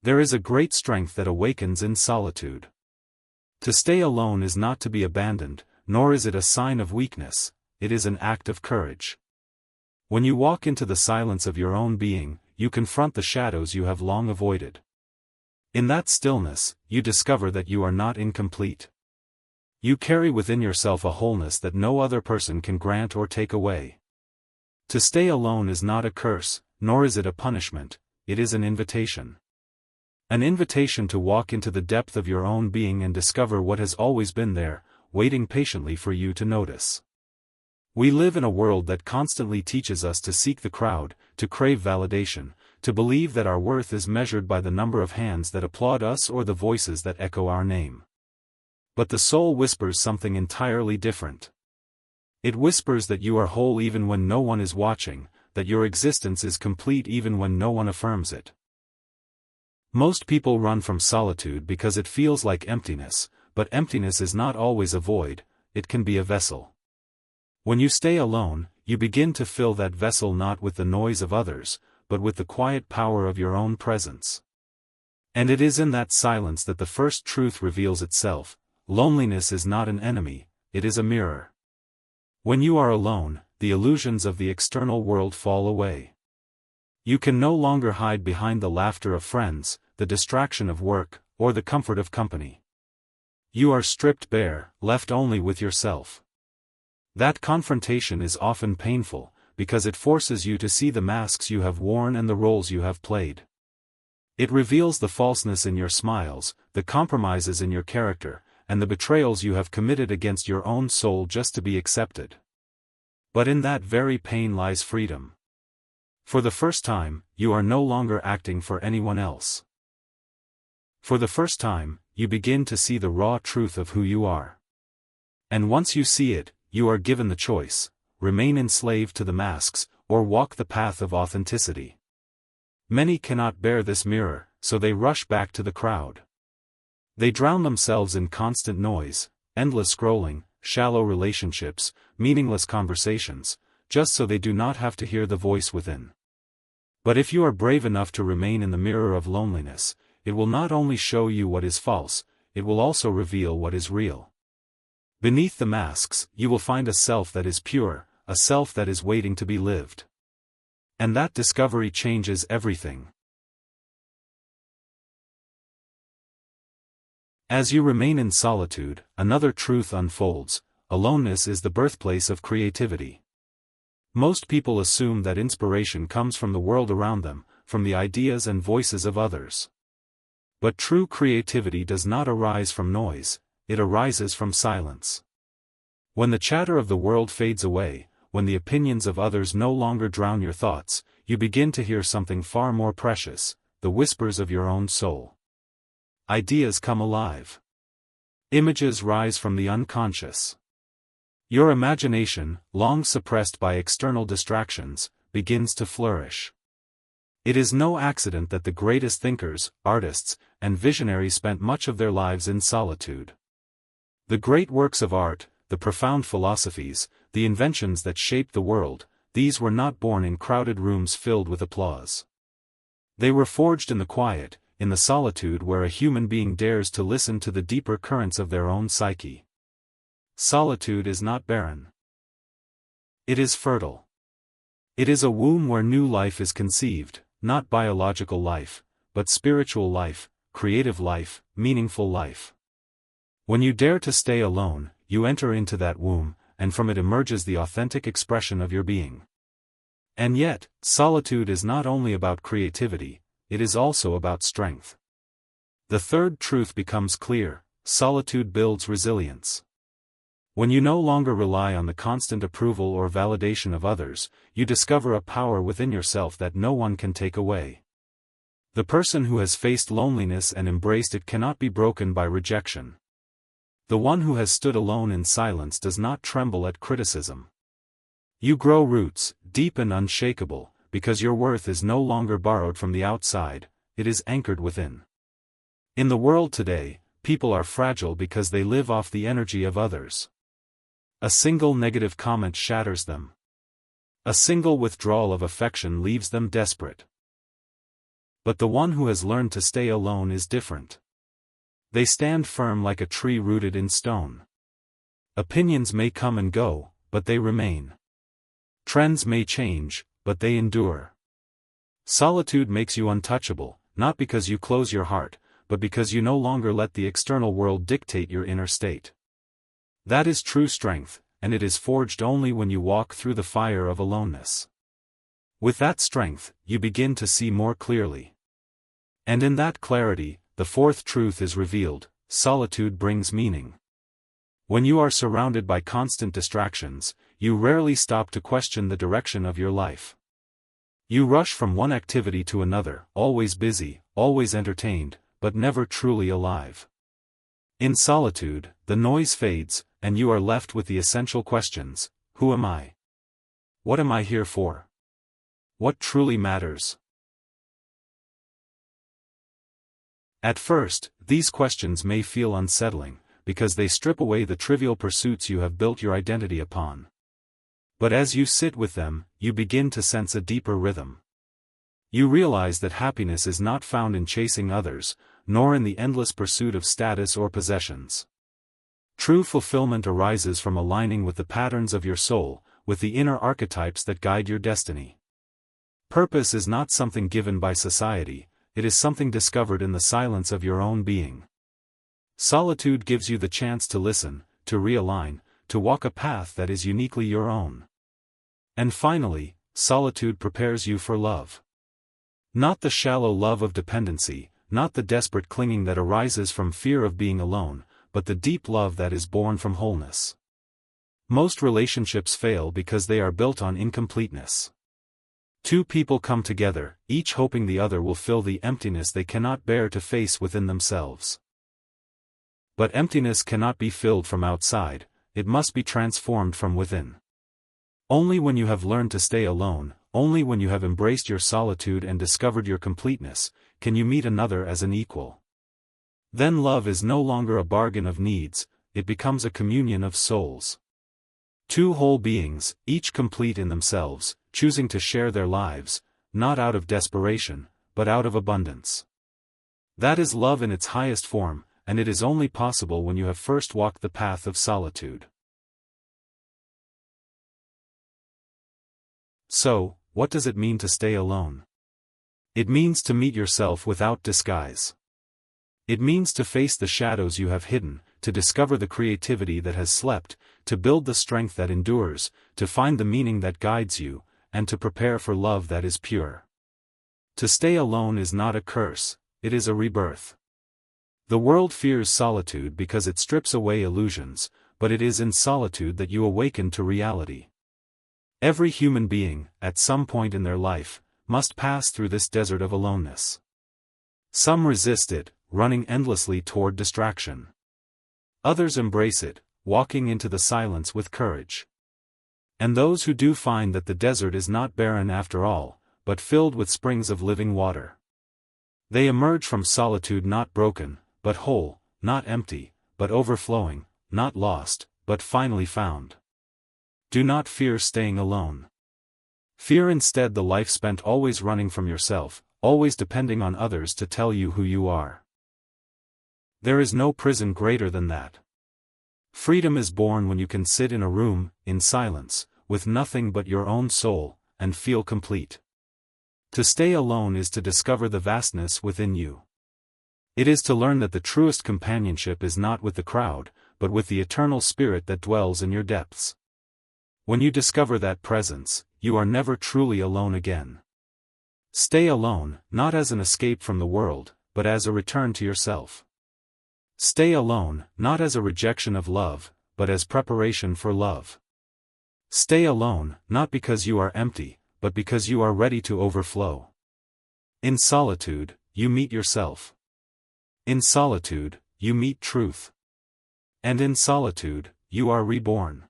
There is a great strength that awakens in solitude. To stay alone is not to be abandoned, nor is it a sign of weakness, it is an act of courage. When you walk into the silence of your own being, you confront the shadows you have long avoided. In that stillness, you discover that you are not incomplete. You carry within yourself a wholeness that no other person can grant or take away. To stay alone is not a curse, nor is it a punishment, it is an invitation. An invitation to walk into the depth of your own being and discover what has always been there, waiting patiently for you to notice. We live in a world that constantly teaches us to seek the crowd, to crave validation, to believe that our worth is measured by the number of hands that applaud us or the voices that echo our name. But the soul whispers something entirely different. It whispers that you are whole even when no one is watching, that your existence is complete even when no one affirms it. Most people run from solitude because it feels like emptiness, but emptiness is not always a void, it can be a vessel. When you stay alone, you begin to fill that vessel not with the noise of others, but with the quiet power of your own presence. And it is in that silence that the first truth reveals itself: loneliness is not an enemy, it is a mirror. When you are alone, the illusions of the external world fall away. You can no longer hide behind the laughter of friends, the distraction of work, or the comfort of company. You are stripped bare, left only with yourself. That confrontation is often painful, because it forces you to see the masks you have worn and the roles you have played. It reveals the falseness in your smiles, the compromises in your character, and the betrayals you have committed against your own soul just to be accepted. But in that very pain lies freedom. For the first time, you are no longer acting for anyone else. For the first time, you begin to see the raw truth of who you are. And once you see it, you are given the choice: remain enslaved to the masks, or walk the path of authenticity. Many cannot bear this mirror, so they rush back to the crowd. They drown themselves in constant noise, endless scrolling, shallow relationships, meaningless conversations, just so they do not have to hear the voice within. But if you are brave enough to remain in the mirror of loneliness, it will not only show you what is false, it will also reveal what is real. Beneath the masks, you will find a self that is pure, a self that is waiting to be lived. And that discovery changes everything. As you remain in solitude, another truth unfolds: aloneness is the birthplace of creativity. Most people assume that inspiration comes from the world around them, from the ideas and voices of others. But true creativity does not arise from noise, it arises from silence. When the chatter of the world fades away, when the opinions of others no longer drown your thoughts, you begin to hear something far more precious: the whispers of your own soul. Ideas come alive. Images rise from the unconscious. Your imagination, long suppressed by external distractions, begins to flourish. It is no accident that the greatest thinkers, artists, and visionaries spent much of their lives in solitude. The great works of art, the profound philosophies, the inventions that shaped the world, these were not born in crowded rooms filled with applause. They were forged in the quiet, in the solitude where a human being dares to listen to the deeper currents of their own psyche. Solitude is not barren. It is fertile. It is a womb where new life is conceived, not biological life, but spiritual life, creative life, meaningful life. When you dare to stay alone, you enter into that womb, and from it emerges the authentic expression of your being. And yet, solitude is not only about creativity, it is also about strength. The third truth becomes clear: solitude builds resilience. When you no longer rely on the constant approval or validation of others, you discover a power within yourself that no one can take away. The person who has faced loneliness and embraced it cannot be broken by rejection. The one who has stood alone in silence does not tremble at criticism. You grow roots, deep and unshakable, because your worth is no longer borrowed from the outside, it is anchored within. In the world today, people are fragile because they live off the energy of others. A single negative comment shatters them. A single withdrawal of affection leaves them desperate. But the one who has learned to stay alone is different. They stand firm like a tree rooted in stone. Opinions may come and go, but they remain. Trends may change, but they endure. Solitude makes you untouchable, not because you close your heart, but because you no longer let the external world dictate your inner state. That is true strength, and it is forged only when you walk through the fire of aloneness. With that strength, you begin to see more clearly. And in that clarity, the fourth truth is revealed: solitude brings meaning. When you are surrounded by constant distractions, you rarely stop to question the direction of your life. You rush from one activity to another, always busy, always entertained, but never truly alive. In solitude, the noise fades, and you are left with the essential questions: who am I? What am I here for? What truly matters? At first, these questions may feel unsettling, because they strip away the trivial pursuits you have built your identity upon. But as you sit with them, you begin to sense a deeper rhythm. You realize that happiness is not found in chasing others, nor in the endless pursuit of status or possessions. True fulfillment arises from aligning with the patterns of your soul, with the inner archetypes that guide your destiny. Purpose is not something given by society, it is something discovered in the silence of your own being. Solitude gives you the chance to listen, to realign, to walk a path that is uniquely your own. And finally, solitude prepares you for love. Not the shallow love of dependency, not the desperate clinging that arises from fear of being alone, but the deep love that is born from wholeness. Most relationships fail because they are built on incompleteness. Two people come together, each hoping the other will fill the emptiness they cannot bear to face within themselves. But emptiness cannot be filled from outside, it must be transformed from within. Only when you have learned to stay alone, only when you have embraced your solitude and discovered your completeness, can you meet another as an equal. Then love is no longer a bargain of needs, it becomes a communion of souls. Two whole beings, each complete in themselves, choosing to share their lives, not out of desperation, but out of abundance. That is love in its highest form, and it is only possible when you have first walked the path of solitude. So, what does it mean to stay alone? It means to meet yourself without disguise. It means to face the shadows you have hidden, to discover the creativity that has slept, to build the strength that endures, to find the meaning that guides you, and to prepare for love that is pure. To stay alone is not a curse, it is a rebirth. The world fears solitude because it strips away illusions, but it is in solitude that you awaken to reality. Every human being, at some point in their life, must pass through this desert of aloneness. Some resist it, running endlessly toward distraction. Others embrace it, walking into the silence with courage. And those who do find that the desert is not barren after all, but filled with springs of living water. They emerge from solitude not broken, but whole, not empty, but overflowing, not lost, but finally found. Do not fear staying alone. Fear instead the life spent always running from yourself, always depending on others to tell you who you are. There is no prison greater than that. Freedom is born when you can sit in a room, in silence, with nothing but your own soul, and feel complete. To stay alone is to discover the vastness within you. It is to learn that the truest companionship is not with the crowd, but with the eternal spirit that dwells in your depths. When you discover that presence, you are never truly alone again. Stay alone, not as an escape from the world, but as a return to yourself. Stay alone, not as a rejection of love, but as preparation for love. Stay alone, not because you are empty, but because you are ready to overflow. In solitude, you meet yourself. In solitude, you meet truth. And in solitude, you are reborn.